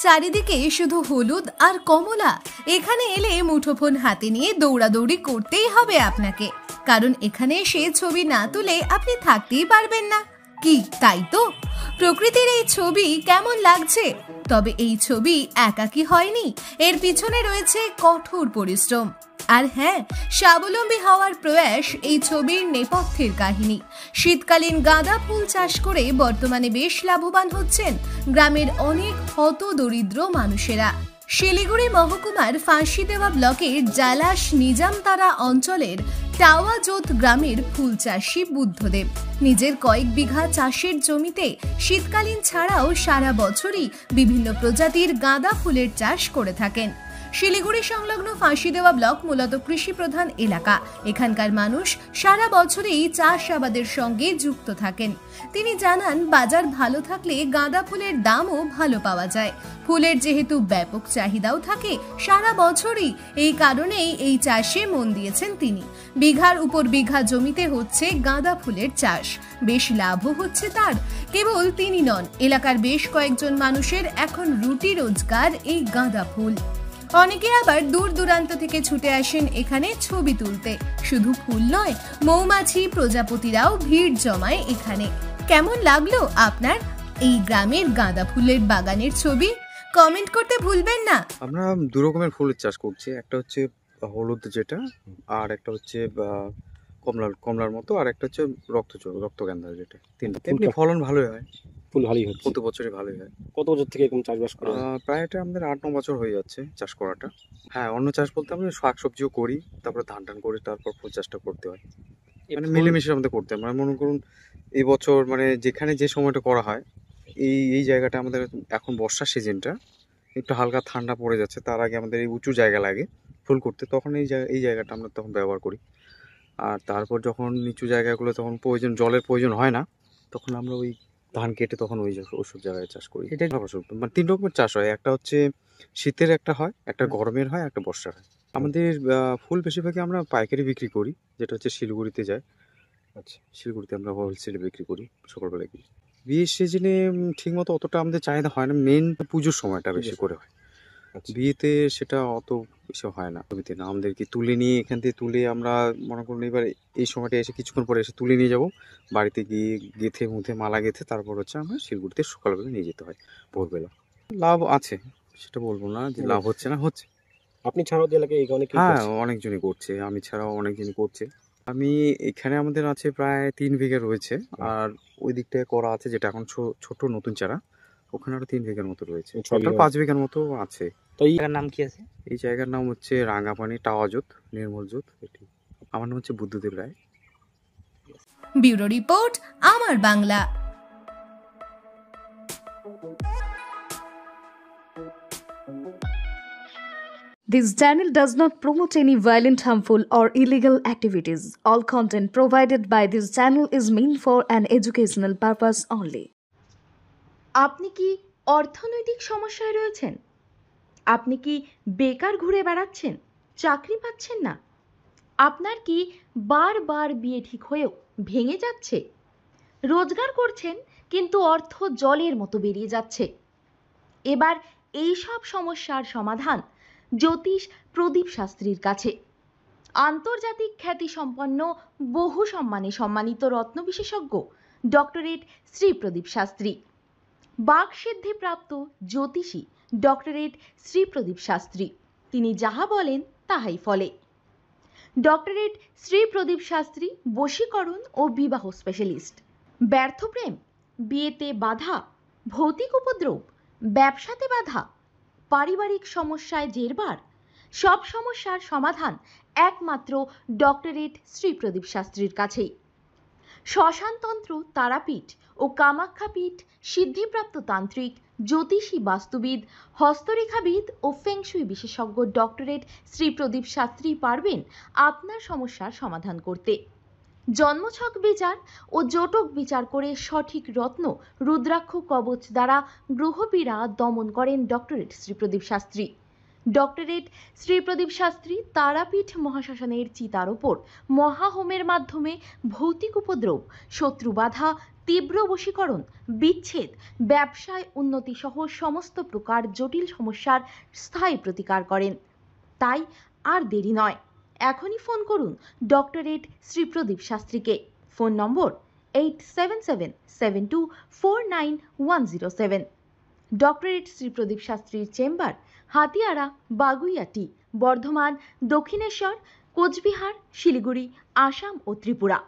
চারিদিকে শুধু হলুদ আর কমলা। এখানে এলে মুঠোফোন হাতে নিয়ে দৌড়াদৌড়ি করতেই হবে আপনাকে, কারণ এখানে এসে ছবি না তুলে আপনি থাকতেই পারবেন না। কি তাই তো? প্রকৃতির এই ছবি কেমন লাগছে? তবে এই ছবি একাকী হয়নি, এর পিছনে রয়েছে কঠোর পরিশ্রম। আর হ্যাঁ, স্বাবলম্বী হওয়ার প্রয়াস এই ছবির নেপথ্যের কাহিনী। শীতকালীন গাঁদা ফুল চাষ করে বর্তমানে বেশ লাভবান হচ্ছেন গ্রামের অনেক হত দরিদ্র মানুষেরা। শিলিগুড়ি মহকুমার ফাঁসিদেওয়া ব্লকের জালাশ নিজামতারা অঞ্চলের টাওয়াজোত গ্রামের ফুল চাষী বুদ্ধদেব নিজের কয়েক বিঘা চাষের জমিতে শীতকালীন ছাড়াও সারা বছরই বিভিন্ন প্রজাতির গাঁদা ফুলের চাষ করে থাকেন। শিলিগুড়ি সংলগ্ন ফাঁসিদেওয়া ব্লক মূলত কৃষি প্রধান এলাকা। এখানকার মানুষ সারা বছরই চাষাবাদের সঙ্গে যুক্ত থাকেন। তিনি জানান, বাজার ভালো থাকলে গাঁদা ফুলের দামও ভালো পাওয়া যায়। ফুলের যেহেতু ব্যাপক চাহিদাও থাকে সারা বছরই, এই কারণেই এই চাষে মন দিয়েছেন তিনি। বিঘার উপর বিঘা জমিতে হচ্ছে গাঁদা ফুলের চাষ, বেশ লাভও হচ্ছে তার। কেবল তিনি নন, এলাকার বেশ কয়েকজন মানুষের এখন রুটি রোজগার এই গাঁদা ফুল। অনেকে আবার দূর দূরান্ত থেকে ছুটে আসেন এখানে ছবি তুলতে। শুধু ফুল নয়, মৌমাছি প্রজাপতিরাও ভিড় জমায় এখানে। কেমন লাগলো আপনার এই গ্রামের গাঁদা ফুলের বাগানের ছবি? কমেন্ট করতে ভুলবেন না। আমরা দু রকমের ফুলের চাষ করছি, একটা হচ্ছে হলুদ যেটা, আর একটা হচ্ছে কমলার মতো, আর একটা হচ্ছে রক্তগন্ধা যেটা। তিনটা এমনি ফলন ভালোই হয়, ফুল ভালোই হচ্ছে, প্রতি বছরই ভালোই হয়। কত বছর থেকে এরকম চাষবাস করা? প্রায় এটা আমাদের 8-9 বছর হয়ে যাচ্ছে চাষ করাটা। হ্যাঁ, অন্য চাষ বলতে আমরা শাকসবজিও করি, তারপরে ধান করি, তারপর ফুল চাষটা করতে হয়। মানে মিলেমিশে আমাদের করতে হয়। মানে মনে করুন এই বছর মানে যেখানে যে সময়টা করা হয়, এই জায়গাটা আমাদের এখন বর্ষার সিজনটা একটু হালকা ঠান্ডা পড়ে যাচ্ছে, তার আগে আমাদের এই উঁচু জায়গা লাগে ফুল করতে, তখন এই জায়গাটা আমরা তখন ব্যবহার করি। আর তারপর যখন নিচু জায়গাগুলো তখন জলের প্রয়োজন হয় না, তখন আমরা ওই ধান কেটে তখন ওইসব জায়গায় চাষ করি। এটা ফসল মানে 3 রকমের চাষ হয়, একটা হচ্ছে শীতের, একটা হয়, একটা গরমের হয়, একটা বর্ষার হয়। আমাদের ফুল বেশিরভাগই আমরা পাইকারি বিক্রি করি, যেটা হচ্ছে শিলিগুড়িতে যায়। আচ্ছা, শিলিগুড়িতে আমরা হোলসেলে বিক্রি করি সকালবেলায় গিয়ে। বিয়ের সিজনে ঠিক মতো অতটা আমাদের চাহিদা হয় না, মেন পুজোর সময়টা বেশি করে হয়। বিয়েতে সেটা অত বেশি হয় না। ছবিতে না, আমাদেরকে তুলে নিয়ে এখান থেকে তুলে আমরা মনে করুন এবার এই সময়টা এসে কিছুক্ষণ পরে এসে তুলে নিয়ে যাব, বাড়িতে গিয়ে গেঁথে মুথে মালা গেঁথে তারপর হচ্ছে আমরা শিলিগুড়িতে সকালবেলা নিয়ে যেতে হয় ভোরবেলা। লাভ আছে, সেটা বলবো না যে লাভ হচ্ছে না, হচ্ছে। আপনি ছাড়াও এলাকায় অনেক, হ্যাঁ, অনেকজনই করছে, আমি ছাড়াও অনেকজনই করছে। আমি এখানে আমাদের আছে প্রায় 3 বিঘা রয়েছে, আর ওই দিকটায় করা আছে যেটা এখন ছোট নতুন চারা, ওখানে আরো 3 বিঘার মতো রয়েছে, টোটাল 5 বিঘার মতো আছে। তো এই জায়গার নাম কি আছে? এই জায়গার নাম হচ্ছে রাঙ্গাপানি টাওয়াজোত, নির্মলজোত। এটি আমার নাম হচ্ছে বুদ্ধদেব রায়। ব্যুরো রিপোর্ট, আমার Bangla. This channel does not promote any violent, harmful, or illegal activities. All content provided by this channel is meant for an educational purpose only. আপনি কি অর্থনৈতিক সমস্যায় রয়েছেন? আপনি কি বেকার ঘুরে বেড়াচ্ছেন, চাকরি পাচ্ছেন না? আপনার কি বারবার বিয়ে ঠিক হয়েও ভেঙে যাচ্ছে? রোজগার করছেন কিন্তু অর্থ জলের মতো বেরিয়ে যাচ্ছে। এবার এই সব সমস্যার সমাধান জ্যোতিষ প্রদীপ শাস্ত্রীর কাছে। আন্তর্জাতিক খ্যাতিসম্পন্ন বহু সম্মানে সম্মানিত রত্ন বিশেষজ্ঞ ডক্টরেট শ্রী প্রদীপ শাস্ত্রী, বাকসিদ্ধিপ্রাপ্ত জ্যোতিষী ডক্টরেট শ্রী প্রদীপ শাস্ত্রী। তিনি যাহা বলেন তাহাই ফলে। ডক্টরেট শ্রী প্রদীপ শাস্ত্রী বশীকরণ ও বিবাহ স্পেশালিস্ট। ব্যর্থ প্রেম, বিয়েতে বাধা, ভৌতিক উপদ্রব, ব্যবসাতে বাধা, পারিবারিক সমস্যায় জেরবার, সব সমস্যার সমাধান একমাত্র ডক্টরেট শ্রী প্রদীপ শাস্ত্রীর কাছেই। শ্মশানতন্ত্র, তারাপীঠ ও কামাখ্যাপীঠ, সিদ্ধিপ্রাপ্ত তান্ত্রিক, জ্যোতিষী, বাস্তুবিদ, হস্তরেখাবিদ ও ফেংশুই বিশেষজ্ঞ ডক্টরেট শ্রী প্রদীপ শাস্ত্রী পারবেন আপনার সমস্যার সমাধান করতে। জন্মছক বিচার ও জটক বিচার করে সঠিক রত্ন, রুদ্রাক্ষ কবচ দ্বারা গ্রহপীড়া দমন করেন ডক্টরেট শ্রী প্রদীপ শাস্ত্রী। ডক্টরেট শ্রী প্রদীপ শাস্ত্রী তারাপীঠ মহাশ্মশানের চিতার ওপর মহাহোমের মাধ্যমে ভৌতিক উপদ্রব, শত্রু বাধা, তীব্র বশীকরণ, বিচ্ছেদ, ব্যবসায় উন্নতি সহ সমস্ত প্রকার জটিল সমস্যার স্থায়ী প্রতিকার করেন। তাই আর দেরি নয়, এখনই ফোন করুন ডক্টরেট শ্রী প্রদীপ শাস্ত্রীকে। Phone number 8777249107। Doctorate Shri Pradeep শাস্ত্রীর চেম্বার হাতিয়াড়া, বাগুইয়াটি, বর্ধমান, দক্ষিণেশ্বর, কোচবিহার, শিলিগুড়ি, আসাম ও ত্রিপুরা।